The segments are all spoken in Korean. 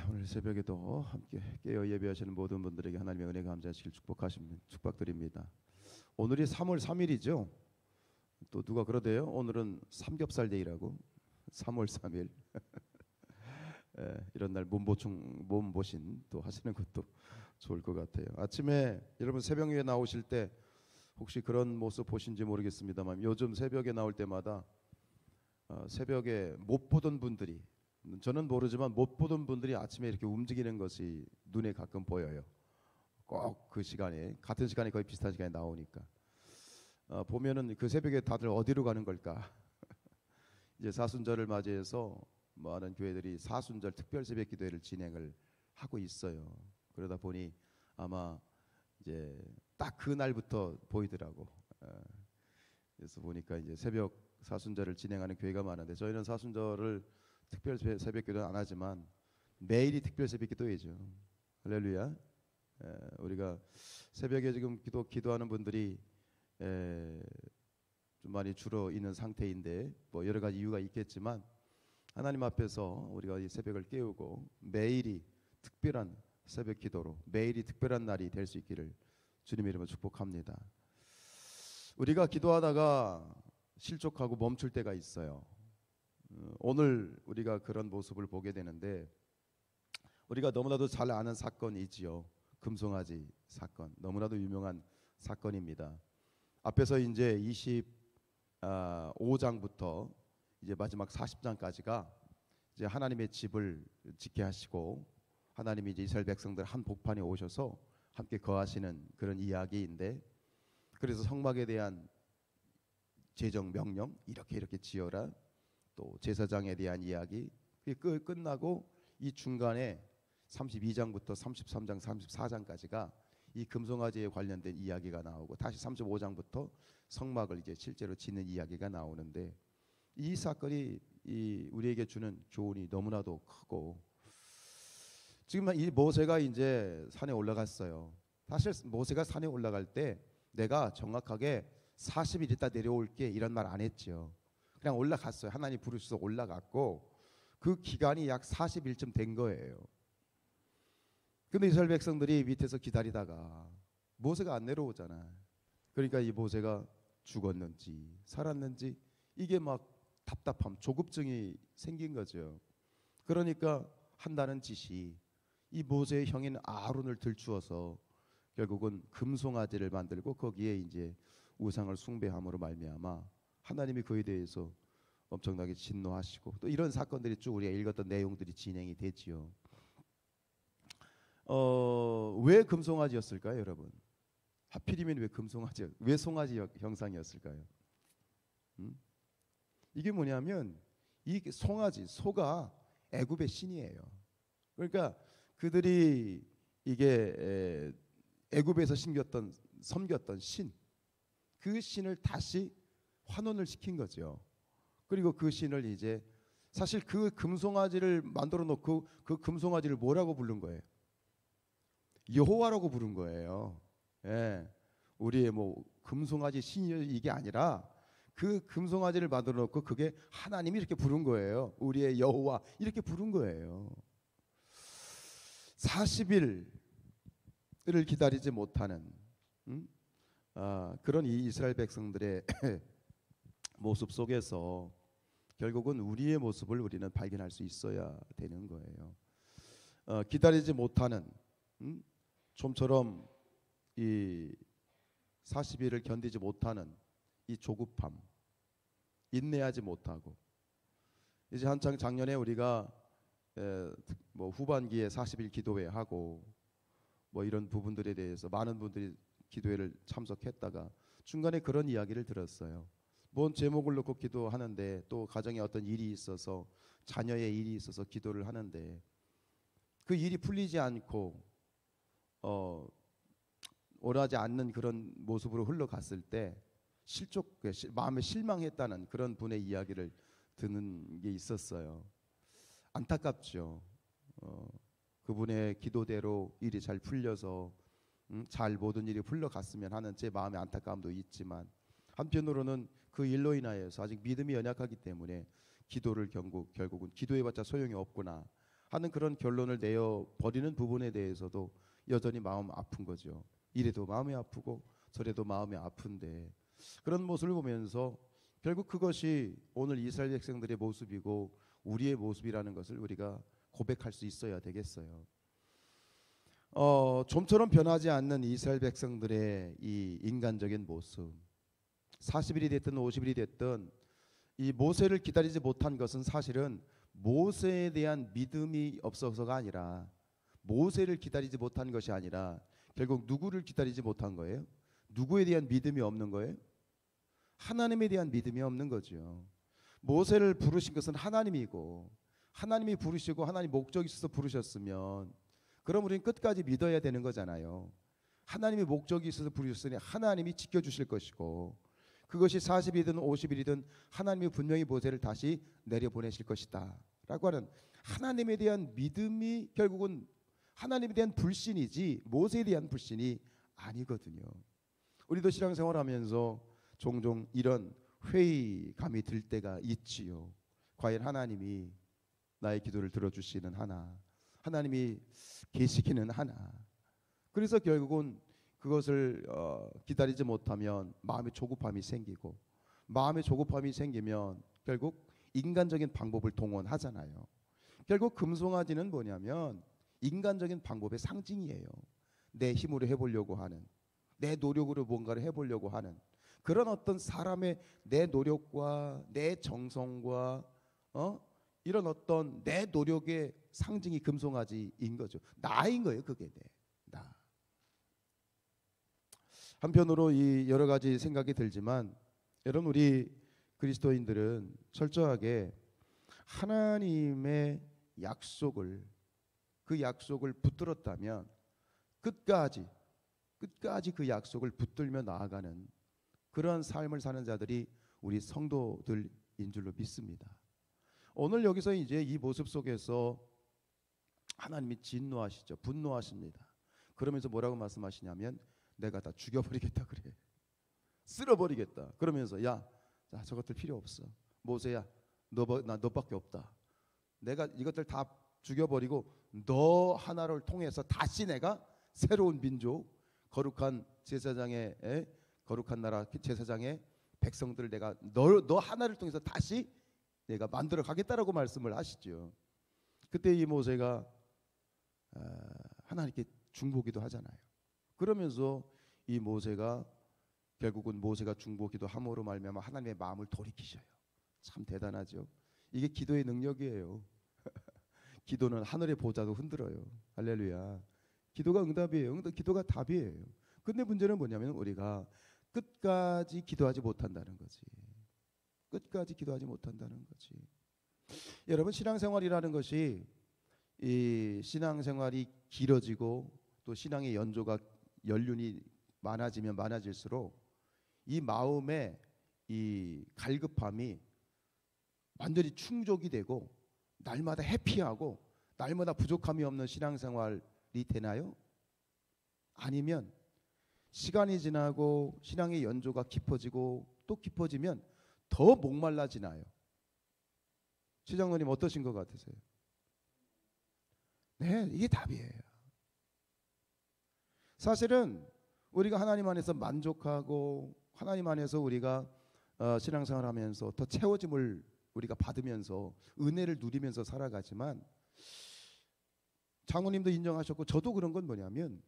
오늘 새벽에도 함께 깨어 예배하시는 모든 분들에게 하나님의 은혜 감사하시길 축복드립니다. 오늘이 3월 3일이죠. 또 누가 그러대요. 오늘은 삼겹살 데이라고. 3월 3일. 이런 날 몸보신 또 하시는 것도 좋을 것 같아요. 아침에 여러분 새벽에 나오실 때 혹시 그런 모습 보신지 모르겠습니다만 요즘 새벽에 나올 때마다 새벽에 못 보던 분들이, 저는 모르지만 못 보던 분들이 아침에 이렇게 움직이는 것이 눈에 가끔 보여요. 꼭 그 시간에, 같은 시간에 거의 비슷한 시간에 나오니까 보면은 그 새벽에 다들 어디로 가는 걸까? 이제 사순절을 맞이해서 많은 교회들이 사순절 특별 새벽 기도회를 진행을 하고 있어요. 그러다 보니 아마 이제 딱 그 날부터 보이더라고. 그래서 보니까 이제 새벽 사순절을 진행하는 교회가 많은데, 저희는 사순절을 특별 새벽 기도는 안 하지만 매일이 특별 새벽 기도회죠. 할렐루야. 우리가 새벽에 지금 기도하는 분들이 좀 많이 줄어 있는 상태인데, 뭐 여러 가지 이유가 있겠지만 하나님 앞에서 우리가 이 새벽을 깨우고 매일이 특별한 새벽 기도로, 매일이 특별한 날이 될 수 있기를 주님의 이름으로 축복합니다. 우리가 기도하다가 실족하고 멈출 때가 있어요. 오늘 우리가 그런 모습을 보게 되는데, 우리가 너무나도 잘 아는 사건이지요. 금송아지 사건, 너무나도 유명한 사건입니다. 앞에서 이제 25장부터 이제 마지막 40장까지가 이제 하나님의 집을 짓게 하시고 하나님이 이제 이스라엘 백성들 한 복판에 오셔서 함께 거하시는 그런 이야기인데, 그래서 성막에 대한 제정 명령, 이렇게 지어라, 또 제사장에 대한 이야기, 그게 끝나고 이 중간에 32장부터 33장, 34장까지가 이 금송아지에 관련된 이야기가 나오고, 다시 35장부터 성막을 이제 실제로 짓는 이야기가 나오는데, 이 사건이 우리에게 주는 교훈이 너무나도 크고, 지금 이 모세가 이제 산에 올라갔어요. 사실 모세가 산에 올라갈 때 내가 정확하게 40일 있다 내려올게 이런 말 안 했죠. 그냥 올라갔어요. 하나님 부르셔서 올라갔고, 그 기간이 약 40일쯤 된 거예요. 근데 이스라엘 백성들이 밑에서 기다리다가 모세가 안 내려오잖아. 그러니까 이 모세가 죽었는지 살았는지 이게 막 답답함, 조급증이 생긴 거죠. 그러니까 한다는 짓이 이 모세의 형인 아론을 들추어서 결국은 금송아지를 만들고 거기에 이제 우상을 숭배함으로 말미암아 하나님이 그에 대해서 엄청나게 진노하시고, 또 이런 사건들이 쭉 우리가 읽었던 내용들이 진행이 되지요. 왜 금송아지였을까요, 여러분? 하필이면 왜 송아지 형상이었을까요? 이게 뭐냐면 이 송아지, 소가 애굽의 신이에요. 그러니까 그들이 이게 애굽에서 섬겼던 신, 그 신을 다시 환원을 시킨 거죠. 그리고 그 신을 이제, 사실 그 금송아지를 만들어 놓고 그 금송아지를 뭐라고 부른 거예요? 여호와라고 부른 거예요. 예. 우리의 뭐 금송아지 신이 이게 아니라 그 금송아지를 만들어 놓고 그게 하나님이 이렇게 부른 거예요. 우리의 여호와 이렇게 부른 거예요. 40일을 기다리지 못하는 그런 이 이스라엘 백성들의 모습 속에서 결국은 우리의 모습을 우리는 발견할 수 있어야 되는 거예요. 기다리지 못하는, 좀처럼 이 40일을 견디지 못하는 이 조급함, 인내하지 못하고, 이제 한창 작년에 우리가 뭐 후반기에 40일 기도회 하고 뭐 이런 부분들에 대해서 많은 분들이 기도회를 참석했다가 중간에 그런 이야기를 들었어요. 뭔 제목을 놓고 기도하는데, 또 가정에 어떤 일이 있어서, 자녀의 일이 있어서 기도를 하는데 그 일이 풀리지 않고 원하지 않는 그런 모습으로 흘러갔을 때 마음에 실망했다는 그런 분의 이야기를 듣는 게 있었어요. 안타깝죠. 그분의 기도대로 일이 잘 풀려서 잘 모든 일이 흘러갔으면 하는 제 마음의 안타까움도 있지만, 한편으로는 그 일로 인하여서 아직 믿음이 연약하기 때문에 기도를 결국은 기도해봤자 소용이 없구나 하는 그런 결론을 내어 버리는 부분에 대해서도 여전히 마음 아픈 거죠. 이래도 마음이 아프고 저래도 마음이 아픈데, 그런 모습을 보면서 결국 그것이 오늘 이스라엘 백성들의 모습이고 우리의 모습이라는 것을 우리가 고백할 수 있어야 되겠어요. 좀처럼 변하지 않는 이스라엘 백성들의 이 인간적인 모습, 40일이 됐든 50일이 됐든 이 모세를 기다리지 못한 것은 사실은 모세에 대한 믿음이 없어서가 아니라, 모세를 기다리지 못한 것이 아니라 결국 누구를 기다리지 못한 거예요? 누구에 대한 믿음이 없는 거예요? 하나님에 대한 믿음이 없는 거죠. 모세를 부르신 것은 하나님이고, 하나님이 부르시고 하나님 목적이 있어서 부르셨으면 그럼 우리는 끝까지 믿어야 되는 거잖아요. 하나님이 목적이 있어서 부르셨으니 하나님이 지켜주실 것이고, 그것이 40일이든 50일이든 하나님이 분명히 모세를 다시 내려보내실 것이다 라고 하는 하나님에 대한 믿음이 결국은 하나님에 대한 불신이지 모세에 대한 불신이 아니거든요. 우리도 신앙생활하면서 종종 이런 회의감이 들 때가 있지요. 과연 하나님이 나의 기도를 들어주시는 하나, 하나님이 계시기는 하나. 그래서 결국은 그것을 기다리지 못하면 마음의 조급함이 생기고, 마음의 조급함이 생기면 결국 인간적인 방법을 동원하잖아요. 결국 금송아지는 뭐냐면 인간적인 방법의 상징이에요. 내 힘으로 해보려고 하는, 내 노력으로 뭔가를 해보려고 하는 그런 어떤 사람의 내 노력과 내 정성과 이런 어떤 내 노력의 상징이 금송아지인 거죠. 나인 거예요. 그게 나. 한편으로 이 여러 가지 생각이 들지만, 여러분 우리 그리스도인들은 철저하게 하나님의 약속을, 그 약속을 붙들었다면 끝까지 그 약속을 붙들며 나아가는 그런 삶을 사는 자들이 우리 성도들인 줄로 믿습니다. 오늘 여기서 이제 이 모습 속에서 하나님이 진노하시죠. 분노하십니다. 그러면서 뭐라고 말씀하시냐면 내가 다 죽여버리겠다 그래. 쓸어버리겠다. 그러면서 야, 저것들 필요 없어. 모세야, 너밖에 없다. 내가 이것들 다 죽여버리고 너 하나를 통해서 다시 내가 새로운 민족, 거룩한 제사장의 거룩한 나라 제사장의 백성들을 내가 너 하나를 통해서 다시 내가 만들어 가겠다라고 말씀을 하시죠. 그때 이 모세가 하나님께 중보기도 하잖아요. 그러면서 이 모세가 결국은 모세가 중보기도 함으로 말미암아 하나님의 마음을 돌이키셔요. 참 대단하죠. 이게 기도의 능력이에요. 기도는 하늘의 보좌도 흔들어요. 할렐루야. 기도가 응답이에요. 기도가 답이에요. 근데 문제는 뭐냐면 우리가 끝까지 기도하지 못한다는 거지. 끝까지 기도하지 못한다는 거지. 여러분 신앙생활이라는 것이, 이 신앙생활이 길어지고 또 신앙의 연륜이 많아지면 많아질수록 이 마음의 이 갈급함이 완전히 충족이 되고 날마다 해피하고 날마다 부족함이 없는 신앙생활이 되나요? 아니면 시간이 지나고 신앙의 연조가 깊어지고 또 깊어지면 더 목말라지나요? 시장로님 어떠신 것 같으세요? 네, 이게 답이에요. 사실은 우리가 하나님 안에서 만족하고 하나님 안에서 우리가 신앙생활 하면서 더 채워짐을 우리가 받으면서 은혜를 누리면서 살아가지만, 장로님도 인정하셨고 저도 그런 건 뭐냐면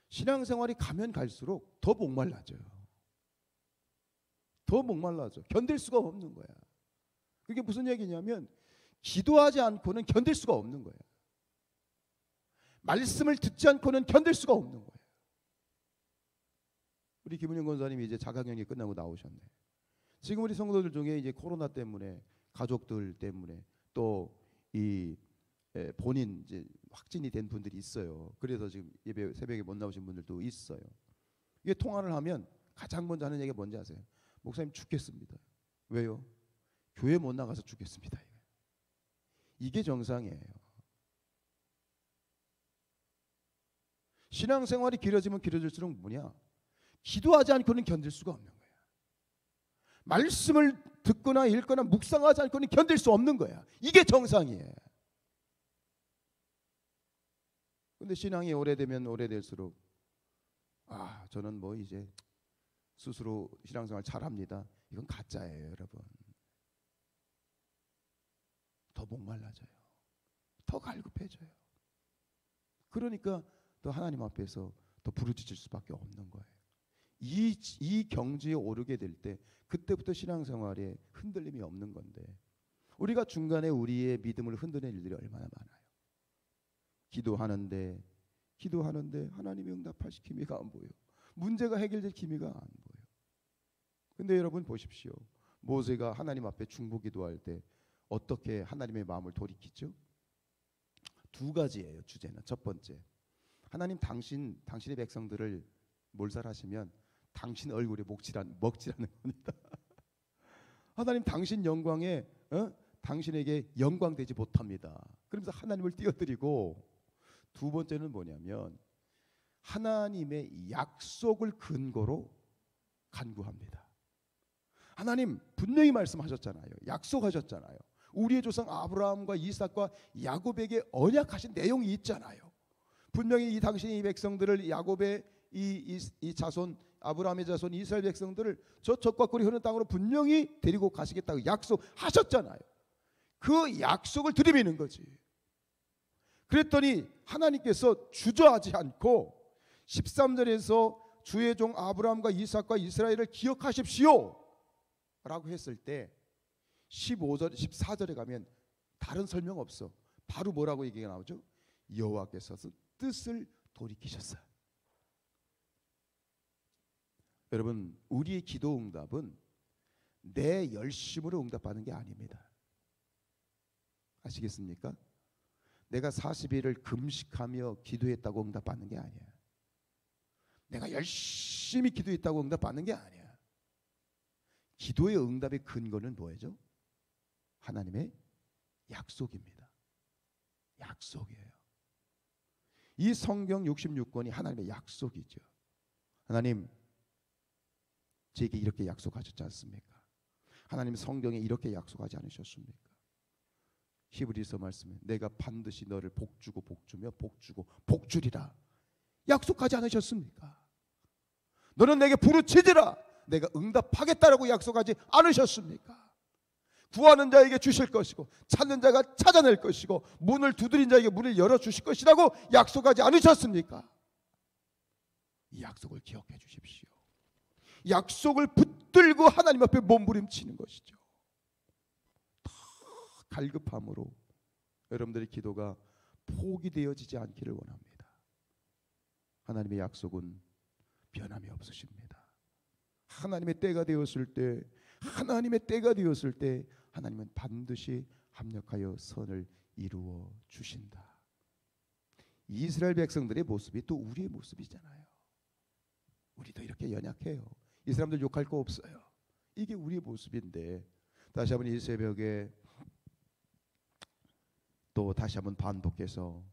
신앙생활이 가면 갈수록 더 목말라져요. 더 목말라져. 견딜 수가 없는 거야. 그게 무슨 얘기냐면 기도하지 않고는 견딜 수가 없는 거야. 말씀을 듣지 않고는 견딜 수가 없는 거야. 우리 김은영 권사님이 이제 자가격리 끝나고 나오셨네. 지금 우리 성도들 중에 이제 코로나 때문에, 가족들 때문에 또 이 본인 이제 확진이 된 분들이 있어요. 그래서 지금 예배 새벽에 못 나오신 분들도 있어요. 이게 통화를 하면 가장 먼저 하는 얘기가 뭔지 아세요? 목사님 죽겠습니다. 왜요? 교회 못 나가서 죽겠습니다. 이게 정상이에요. 신앙생활이 길어지면 길어질수록 뭐냐? 기도하지 않고는 견딜 수가 없는 거야. 말씀을 듣거나 읽거나 묵상하지 않고는 견딜 수 없는 거야. 이게 정상이에요. 근데 신앙이 오래되면 오래될수록 저는 뭐 이제 스스로 신앙생활 잘합니다. 이건 가짜예요, 여러분. 더 목말라져요. 더 갈급해져요. 그러니까 또 하나님 앞에서 더 부르짖을 수밖에 없는 거예요. 이 경지에 오르게 될 때 그때부터 신앙생활에 흔들림이 없는 건데, 우리가 중간에 우리의 믿음을 흔드는 일들이 얼마나 많아요. 기도하는데 하나님이 응답하실 기미가 안 보여. 문제가 해결될 기미가 안 보여. 근데 여러분 보십시오. 모세가 하나님 앞에 중보기도할 때 어떻게 하나님의 마음을 돌이키죠? 두 가지예요, 주제는. 첫 번째, 하나님 당신의 백성들을 몰살하시면 당신 얼굴에 먹칠하는 겁니다. 하나님 당신 영광에 당신에게 영광되지 못합니다. 그러면서 하나님을 띄어드리고, 두 번째는 뭐냐면 하나님의 약속을 근거로 간구합니다. 하나님 분명히 말씀하셨잖아요. 약속하셨잖아요. 우리의 조상 아브라함과 이삭과 야곱에게 언약하신 내용이 있잖아요. 분명히 이 당신이 이 백성들을, 야곱의 이 자손, 아브라함의 자손 이스라엘 백성들을 저 적과 꿀이 흐르는 땅으로 분명히 데리고 가시겠다고 약속하셨잖아요. 그 약속을 들이미는 거지. 그랬더니 하나님께서 주저하지 않고 13절에서 주의 종 아브라함과 이삭과 이스라엘을 기억하십시오 라고 했을 때 15절, 14절에 가면 다른 설명 없어. 바로 뭐라고 얘기가 나오죠? 여호와께서 뜻을 돌이키셨어요. 여러분, 우리의 기도 응답은 내 열심으로 응답하는 게 아닙니다. 아시겠습니까? 내가 40일을 금식하며 기도했다고 응답받는 게 아니야. 내가 열심히 기도했다고 응답받는 게 아니야. 기도의 응답의 근거는 뭐예요? 하나님의 약속입니다. 약속이에요. 이 성경 66권이 하나님의 약속이죠. 하나님, 제게 이렇게 약속하셨지 않습니까? 하나님 성경에 이렇게 약속하지 않으셨습니까? 히브리서 말씀에 내가 반드시 너를 복주고 복주며 복주고 복주리라 약속하지 않으셨습니까? 너는 내게 부르짖으라 내가 응답하겠다라고 약속하지 않으셨습니까? 구하는 자에게 주실 것이고 찾는 자가 찾아낼 것이고 문을 두드린 자에게 문을 열어주실 것이라고 약속하지 않으셨습니까? 이 약속을 기억해 주십시오. 약속을 붙들고 하나님 앞에 몸부림치는 것이죠. 다 갈급함으로 여러분들의 기도가 포기되어지지 않기를 원합니다. 하나님의 약속은 변함이 없으십니다. 하나님의 때가 되었을 때 하나님은 반드시 합력하여 선을 이루어 주신다. 이스라엘 백성들의 모습이 또 우리의 모습이잖아요. 우리도 이렇게 연약해요. 이 사람들 욕할 거 없어요. 이게 우리의 모습인데 다시 한번 이 새벽에 또 다시 한번 반복해서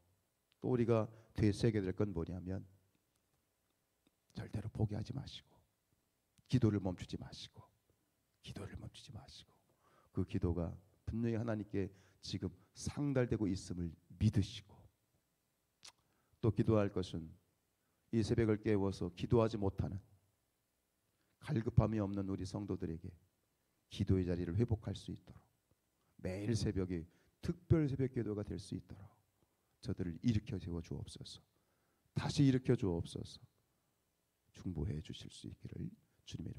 또 우리가 되새게 될 건 뭐냐면 절대로 포기하지 마시고 기도를 멈추지 마시고 그 기도가 분명히 하나님께 지금 상달되고 있음을 믿으시고 또 기도할 것은 이 새벽을 깨워서 기도하지 못하는 갈급함이 없는 우리 성도들에게 기도의 자리를 회복할 수 있도록 매일 새벽에 특별 새벽 기도가 될 수 있도록 저들을 일으켜 세워 주옵소서. 다시 일으켜 주옵소서. 중보해 주실 수 있기를 주님의 이름으로